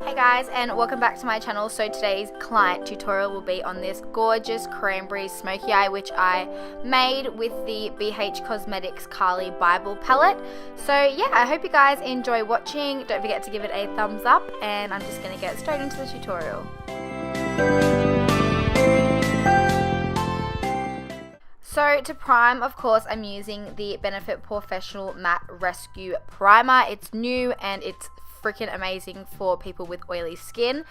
Hey guys, and welcome back to my channel. So today's client tutorial will be on this gorgeous cranberry smoky eye, which I made with the BH Cosmetics Carly Bible palette. So yeah, I hope you guys enjoy watching. Don't forget to give it a thumbs up, and I'm just going to get straight into the tutorial. So to prime, of course, I'm using the Benefit Professional Matte Rescue Primer. It's new and it's freaking amazing for people with oily skin.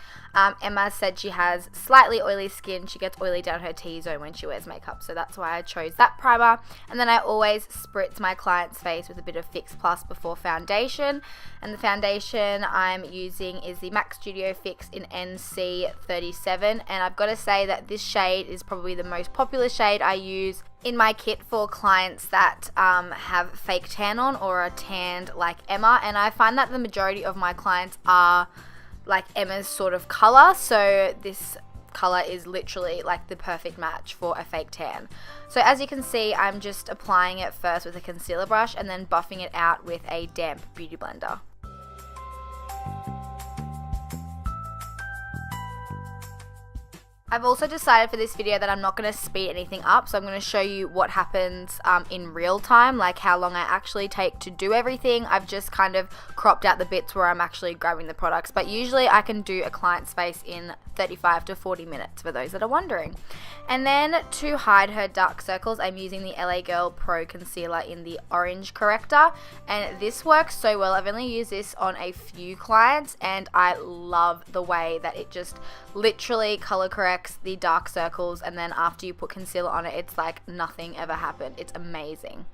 Emma said she has slightly oily skin. She gets oily down her T-zone when she wears makeup, so that's why I chose that primer. And then I always spritz my client's face with a bit of Fix Plus before foundation. And the foundation I'm using is the MAC Studio Fix in NC37, and I've got to say that this shade is probably the most popular shade I use in my kit for clients that have fake tan on or are tanned like Emma, and I find that the majority of my clients are like Emma's sort of color, so this color is literally like the perfect match for a fake tan. So as you can see, I'm just applying it first with a concealer brush and then buffing it out with a damp beauty blender. I've also decided for this video that I'm not going to speed anything up, so I'm going to show you what happens in real time, like how long I actually take to do everything. I've just kind of cropped out the bits where I'm actually grabbing the products, but usually I can do a client's face in 35 to 40 minutes for those that are wondering. And then to hide her dark circles, I'm using the LA Girl Pro Concealer in the orange corrector, and this works so well. I've only used this on a few clients and I love the way that it just literally color corrects the dark circles, and then after you put concealer on it, it's like nothing ever happened. It's amazing.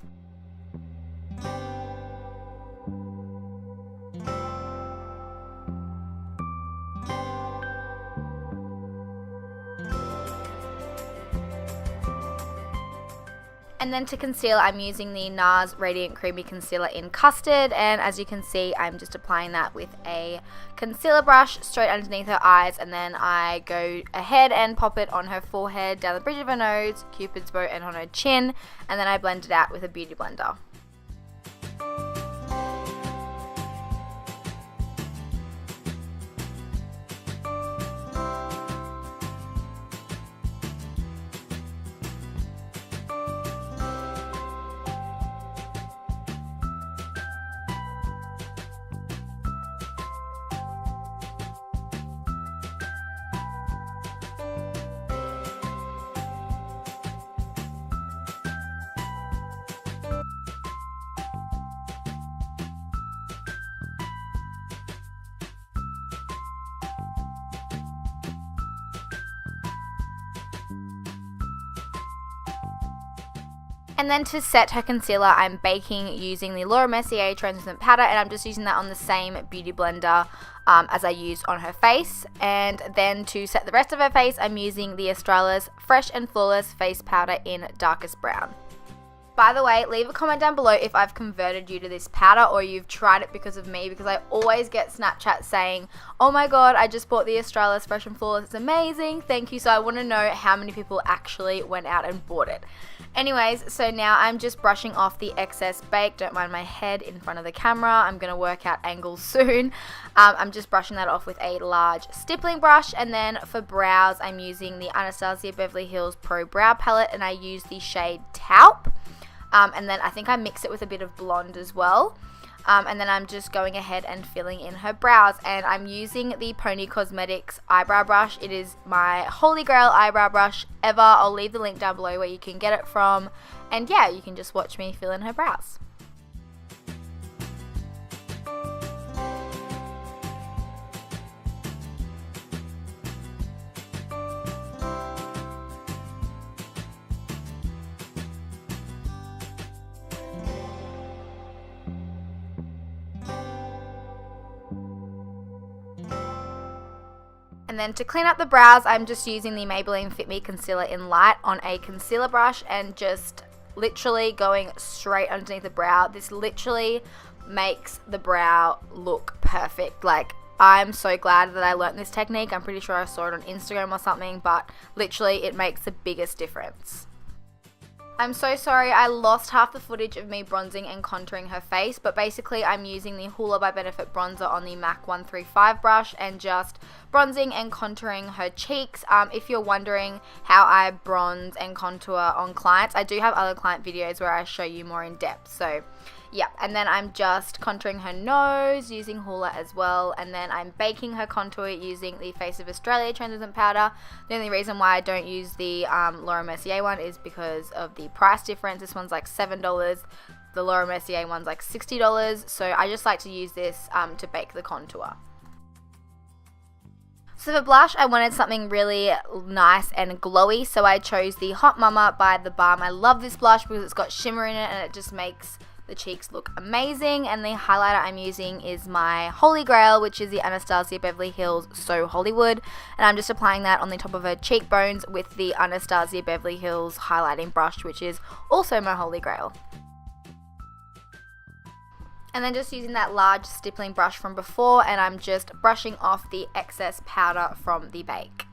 And then to conceal, I'm using the NARS Radiant Creamy Concealer in Custard, and as you can see, I'm just applying that with a concealer brush straight underneath her eyes, and then I go ahead and pop it on her forehead, down the bridge of her nose, Cupid's bow, and on her chin, and then I blend it out with a beauty blender. And then to set her concealer, I'm baking using the Laura Mercier translucent powder, and I'm just using that on the same beauty blender as I used on her face. And then to set the rest of her face, I'm using the Australis Fresh and Flawless Face Powder in darkest brown. By the way, leave a comment down below if I've converted you to this powder or you've tried it because of me, because I always get Snapchat saying, oh my god, I just bought the Australis Fresh and Flawless, it's amazing, thank you. So I want to know how many people actually went out and bought it. Anyways, so now I'm just brushing off the excess bake. Don't mind my head in front of the camera. I'm going to work out angles soon. I'm just brushing that off with a large stippling brush. And then for brows, I'm using the Anastasia Beverly Hills Pro Brow Palette, and I use the shade Taupe. And then I think I mix it with a bit of blonde as well. And then I'm just going ahead and filling in her brows, and I'm using the Pony Cosmetics eyebrow brush. It is my holy grail eyebrow brush ever. I'll leave the link down below where you can get it from, and yeah, you can just watch me fill in her brows. And then to clean up the brows, I'm just using the Maybelline Fit Me Concealer in Light on a concealer brush and just literally going straight underneath the brow. This literally makes the brow look perfect. Like, I'm so glad that I learned this technique. I'm pretty sure I saw it on Instagram or something, but literally it makes the biggest difference. I'm so sorry, I lost half the footage of me bronzing and contouring her face, but basically I'm using the Hoola by Benefit bronzer on the MAC 135 brush and just bronzing and contouring her cheeks. If you're wondering how I bronze and contour on clients, I do have other client videos where I show you more in depth, so yeah. And then I'm just contouring her nose using Hoola as well, and then I'm baking her contour using the Face of Australia translucent powder. The only reason why I don't use the Laura Mercier one is because of the price difference. This one's like $7, the Laura Mercier one's like $60, so I just like to use this to bake the contour. So for blush, I wanted something really nice and glowy, so I chose the Hot Mama by The Balm. I love this blush because it's got shimmer in it and it just makes the cheeks look amazing. And the highlighter I'm using is my Holy Grail, which is the Anastasia Beverly Hills So Hollywood, and I'm just applying that on the top of her cheekbones with the Anastasia Beverly Hills highlighting brush, which is also my Holy Grail. And then just using that large stippling brush from before, and I'm just brushing off the excess powder from the bake.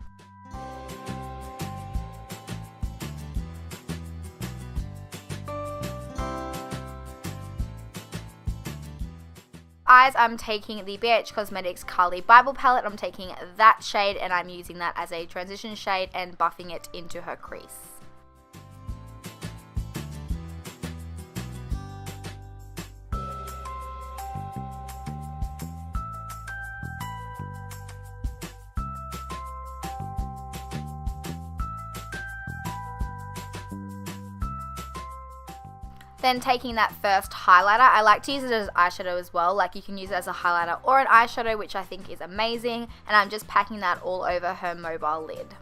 Eyes, I'm taking the BH Cosmetics Carly Bible palette. I'm taking that shade and I'm using that as a transition shade and buffing it into her crease. Then taking that first highlighter, I like to use it as eyeshadow as well. Like, you can use it as a highlighter or an eyeshadow, which I think is amazing. And I'm just packing that all over her mobile lid.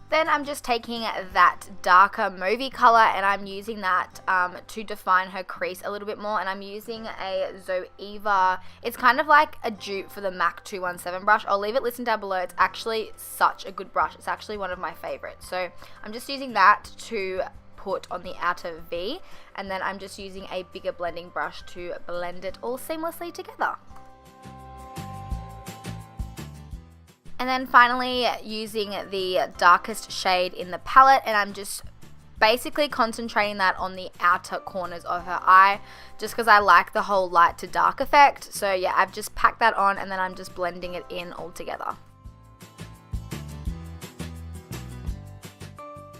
Then I'm just taking that darker mauvey color and I'm using that to define her crease a little bit more, and I'm using a Zoeva. It's kind of like a dupe for the MAC 217 brush. I'll leave it listed down below. It's actually such a good brush. It's actually one of my favorites. So I'm just using that to put on the outer V, and then I'm just using a bigger blending brush to blend it all seamlessly together. And then finally using the darkest shade in the palette, and I'm just basically concentrating that on the outer corners of her eye, just because I like the whole light to dark effect. So yeah, I've just packed that on and then I'm just blending it in all together.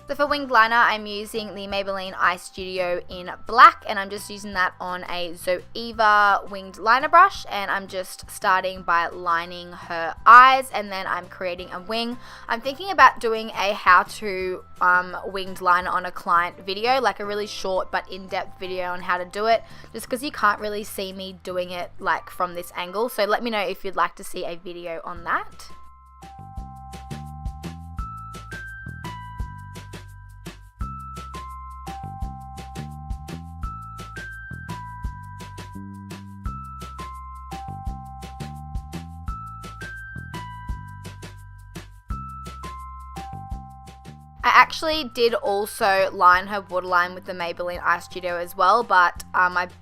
So for winged liner, I'm using the Maybelline Eye Studio in black, and I'm just using that on a Zoeva winged liner brush, and I'm just starting by lining her eyes, and then I'm creating a wing. I'm thinking about doing a how-to winged liner on a client video, like a really short but in-depth video on how to do it, just because you can't really see me doing it like from this angle. So let me know if you'd like to see a video on that. I actually did also line her waterline with the Maybelline Eye Studio as well, but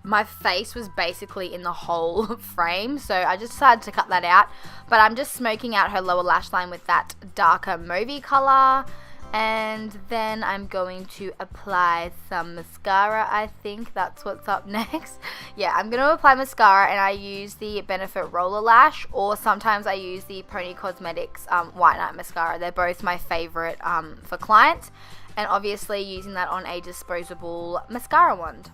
my face was basically in the whole frame, so I just decided to cut that out. But I'm just smoking out her lower lash line with that darker mauvey color, and then I'm going to apply some mascara. I think that's what's up next. Yeah, I'm going to apply mascara, and I use the Benefit Roller Lash, or sometimes I use the Pony Cosmetics White Night Mascara. They're both my favorite for clients, and obviously using that on a disposable mascara wand.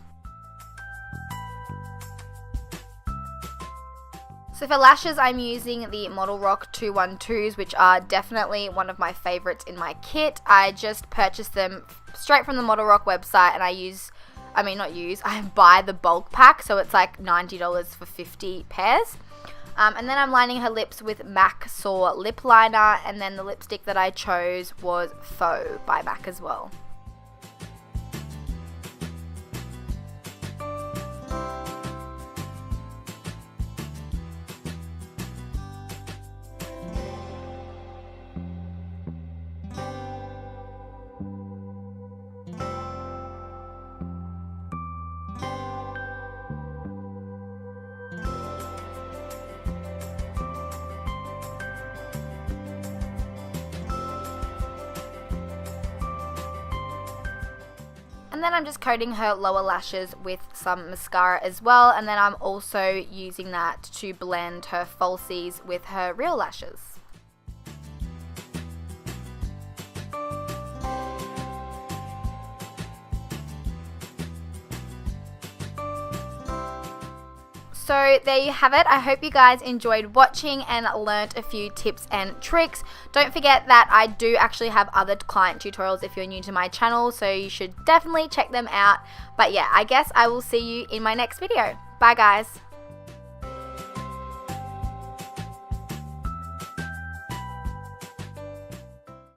So for lashes, I'm using the Model Rock 212s, which are definitely one of my favorites in my kit. I just purchased them straight from the Model Rock website, and I buy the bulk pack, so it's like $90 for 50 pairs. And then I'm lining her lips with MAC Soar Lip Liner, and then the lipstick that I chose was Faux by MAC as well. then I'm just coating her lower lashes with some mascara as well, and then I'm also using that to blend her falsies with her real lashes. So there you have it. I hope you guys enjoyed watching and learnt a few tips and tricks. Don't forget that I do actually have other client tutorials if you're new to my channel, so you should definitely check them out. But yeah, I guess I will see you in my next video. Bye guys.